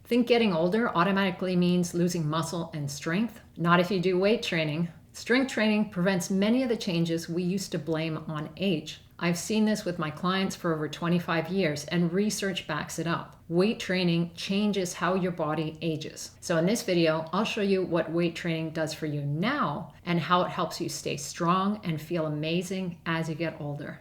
Think getting older automatically means losing muscle and strength? Not if you do weight training. Strength training prevents many of the changes we used to blame on age. I've seen this with my clients for over 25 years, and research backs it up. Weight training changes how your body ages. So in this video, I'll show you what weight training does for you now and how it helps you stay strong and feel amazing as you get older.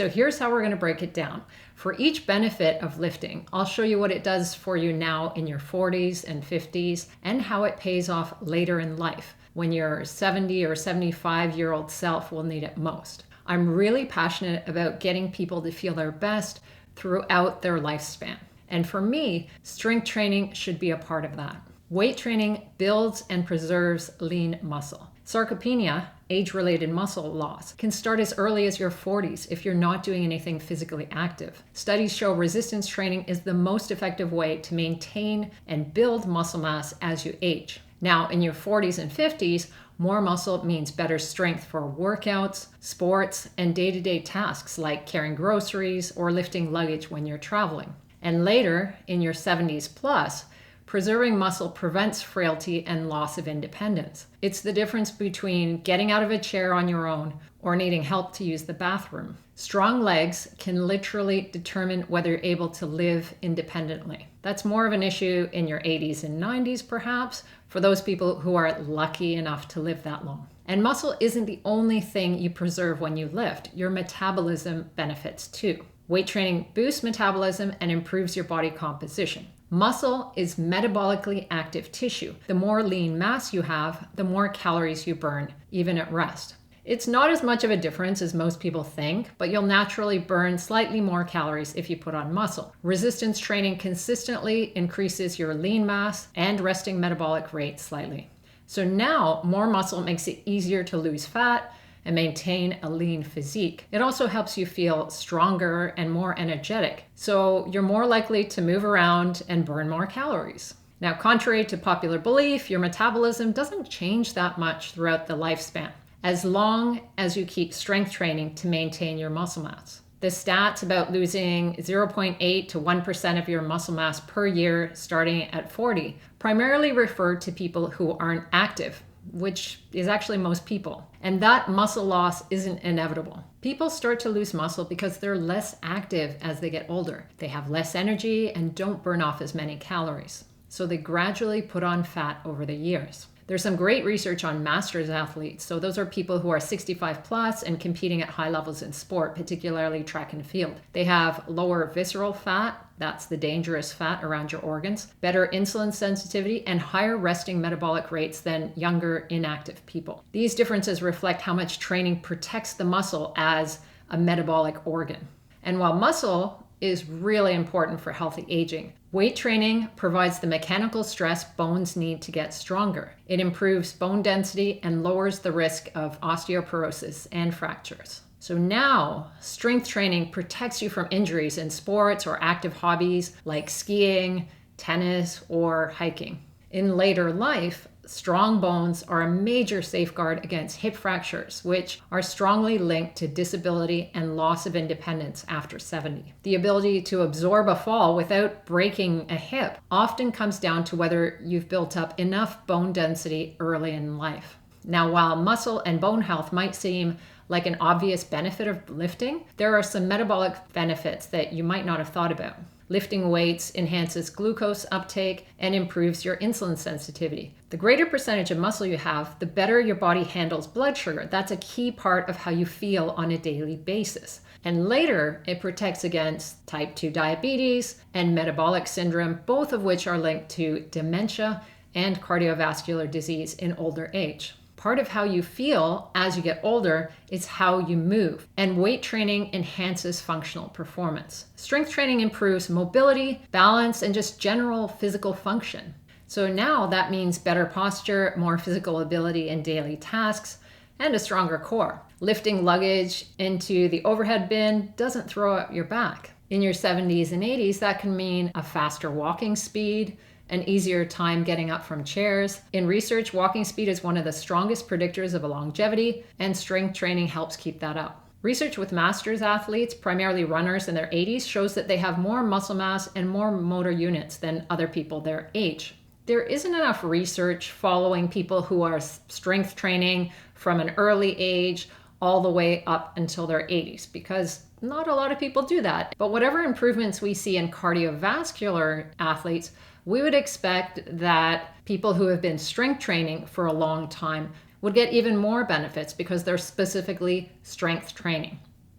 So here's how we're going to break it down. For each benefit of lifting, I'll show you what it does for you now in your 40s and 50s and how it pays off later in life when your 70 or 75-year-old self will need it most. I'm really passionate about getting people to feel their best throughout their lifespan. And for me, strength training should be a part of that. Weight training builds and preserves lean muscle. Sarcopenia, age-related muscle loss, can start as early as your 40s if you're not doing anything physically active. Studies show resistance training is the most effective way to maintain and build muscle mass as you age. Now, in your 40s and 50s, more muscle means better strength for workouts, sports, and day-to-day tasks like carrying groceries or lifting luggage when you're traveling. And later, in your 70s plus, preserving muscle prevents frailty and loss of independence. It's the difference between getting out of a chair on your own or needing help to use the bathroom. Strong legs can literally determine whether you're able to live independently. That's more of an issue in your 80s and 90s, perhaps, for those people who are lucky enough to live that long. And muscle isn't the only thing you preserve when you lift. Your metabolism benefits too. Weight training boosts metabolism and improves your body composition. Muscle is metabolically active tissue. The more lean mass you have, the more calories you burn, even at rest. It's not as much of a difference as most people think, but you'll naturally burn slightly more calories if you put on muscle. Resistance training consistently increases your lean mass and resting metabolic rate slightly. So now, more muscle makes it easier to lose fat and maintain a lean physique. It also helps you feel stronger and more energetic, so you're more likely to move around and burn more calories. Now, contrary to popular belief, your metabolism doesn't change that much throughout the lifespan, as long as you keep strength training to maintain your muscle mass. The stats about losing 0.8 to 1% of your muscle mass per year starting at 40 primarily refer to people who aren't active, which is actually most people. And that muscle loss isn't inevitable. People start to lose muscle because they're less active as they get older. They have less energy and don't burn off as many calories. So they gradually put on fat over the years. There's some great research on masters athletes. So those are people who are 65 plus and competing at high levels in sport, particularly track and field. They have lower visceral fat, that's the dangerous fat around your organs, better insulin sensitivity, and higher resting metabolic rates than younger inactive people. These differences reflect how much training protects the muscle as a metabolic organ. And while muscle is really important for healthy aging, weight training provides the mechanical stress bones need to get stronger. It improves bone density and lowers the risk of osteoporosis and fractures. So now, strength training protects you from injuries in sports or active hobbies like skiing, tennis, or hiking. In later life, strong bones are a major safeguard against hip fractures, which are strongly linked to disability and loss of independence after 70. The ability to absorb a fall without breaking a hip often comes down to whether you've built up enough bone density early in life. Now, while muscle and bone health might seem like an obvious benefit of lifting, there are some metabolic benefits that you might not have thought about. Lifting weights enhances glucose uptake and improves your insulin sensitivity. The greater percentage of muscle you have, the better your body handles blood sugar. That's a key part of how you feel on a daily basis. And later, it protects against type 2 diabetes and metabolic syndrome, both of which are linked to dementia and cardiovascular disease in older age. Part of how you feel as you get older is how you move, and weight training enhances functional performance. Strength training improves mobility, balance, and just general physical function. So now that means better posture, more physical ability in daily tasks, and a stronger core. Lifting luggage into the overhead bin doesn't throw out your back. In your 70s and 80s, that can mean a faster walking speed, an easier time getting up from chairs. In research, walking speed is one of the strongest predictors of longevity, and strength training helps keep that up. Research with masters athletes, primarily runners in their 80s, shows that they have more muscle mass and more motor units than other people their age. There isn't enough research following people who are strength training from an early age all the way up until their 80s, because not a lot of people do that. But whatever improvements we see in cardiovascular athletes, we would expect that people who have been strength training for a long time would get even more benefits because they're specifically strength training.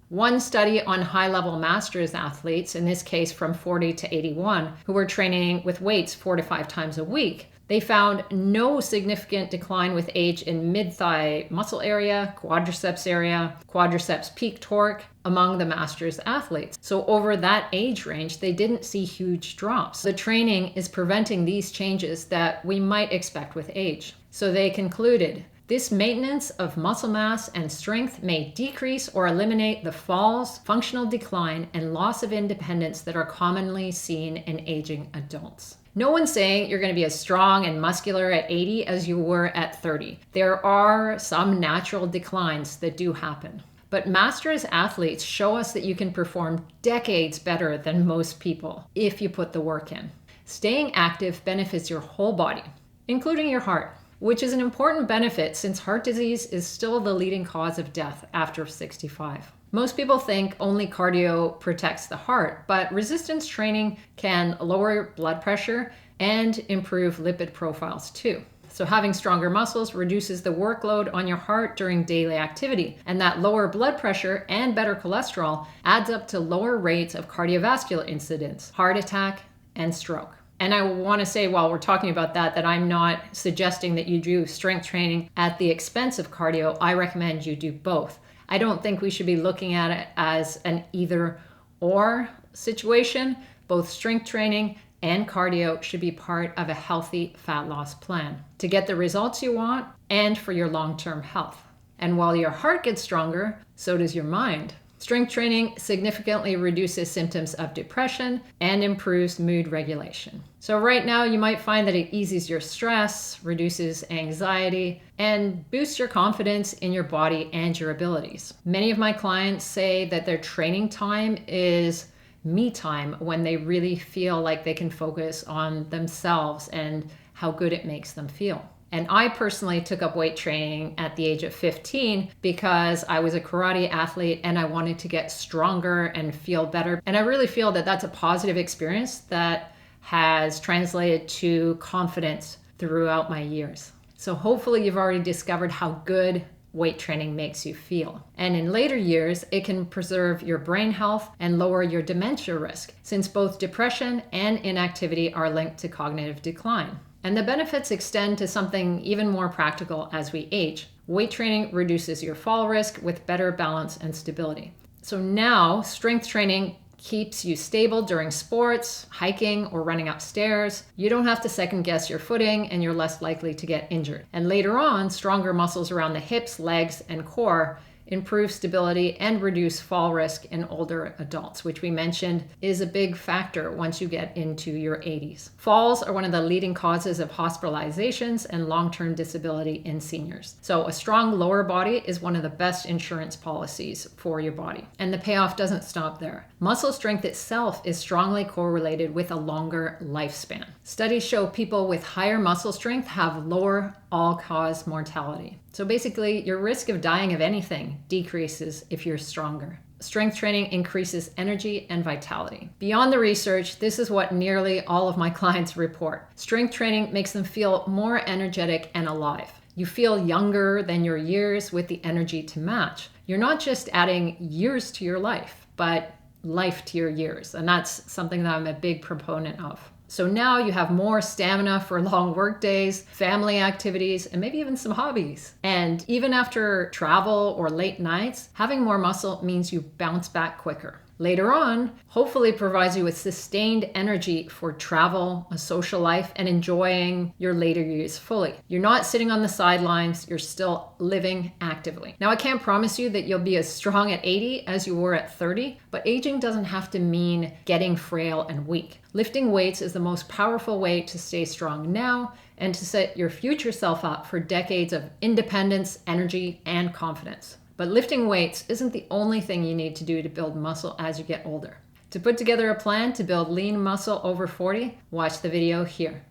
One study on high-level masters athletes, in this case from 40 to 81, who were training with weights 4 to 5 times a week, they found no significant decline with age in mid-thigh muscle area, quadriceps peak torque among the masters athletes. So over that age range, they didn't see huge drops. The training is preventing these changes that we might expect with age. So they concluded, this maintenance of muscle mass and strength may decrease or eliminate the falls, functional decline, and loss of independence that are commonly seen in aging adults. No one's saying you're going to be as strong and muscular at 80 as you were at 30. There are some natural declines that do happen. But masters athletes show us that you can perform decades better than most people if you put the work in. Staying active benefits your whole body, including your heart, which is an important benefit since heart disease is still the leading cause of death after 65. Most people think only cardio protects the heart, but resistance training can lower blood pressure and improve lipid profiles too. So having stronger muscles reduces the workload on your heart during daily activity, and that lower blood pressure and better cholesterol adds up to lower rates of cardiovascular incidents, heart attack, and stroke. And I want to say while we're talking about that I'm not suggesting that you do strength training at the expense of cardio. I recommend you do both. I don't think we should be looking at it as an either or situation. Both strength training and cardio should be part of a healthy fat loss plan to get the results you want and for your long-term health. And while your heart gets stronger, so does your mind. Strength training significantly reduces symptoms of depression and improves mood regulation. So right now you might find that it eases your stress, reduces anxiety, and boosts your confidence in your body and your abilities. Many of my clients say that their training time is me time when they really feel like they can focus on themselves and how good it makes them feel. And I personally took up weight training at the age of 15 because I was a karate athlete and I wanted to get stronger and feel better. And I really feel that that's a positive experience that has translated to confidence throughout my years. So hopefully you've already discovered how good weight training makes you feel. And in later years, it can preserve your brain health and lower your dementia risk, since both depression and inactivity are linked to cognitive decline. And the benefits extend to something even more practical as we age. Weight training reduces your fall risk with better balance and stability. So now, strength training keeps you stable during sports, hiking, or running upstairs. You don't have to second guess your footing and you're less likely to get injured. And later on, stronger muscles around the hips, legs, and core improve stability and reduce fall risk in older adults, which we mentioned is a big factor once you get into your 80s. Falls are one of the leading causes of hospitalizations and long-term disability in seniors. So a strong lower body is one of the best insurance policies for your body. And the payoff doesn't stop there. Muscle strength itself is strongly correlated with a longer lifespan. Studies show people with higher muscle strength have lower all-cause mortality. So basically, your risk of dying of anything decreases if you're stronger. Strength training increases energy and vitality. Beyond the research, this is what nearly all of my clients report. Strength training makes them feel more energetic and alive. You feel younger than your years with the energy to match. You're not just adding years to your life, but life to your years. And that's something that I'm a big proponent of. So now you have more stamina for long work days, family activities, and maybe even some hobbies. And even after travel or late nights, having more muscle means you bounce back quicker. Later on, hopefully provides you with sustained energy for travel, a social life, and enjoying your later years fully. You're not sitting on the sidelines, you're still living actively. Now, I can't promise you that you'll be as strong at 80 as you were at 30, but aging doesn't have to mean getting frail and weak. Lifting weights is the most powerful way to stay strong now and to set your future self up for decades of independence, energy, and confidence. But lifting weights isn't the only thing you need to do to build muscle as you get older. To put together a plan to build lean muscle over 40, watch the video here.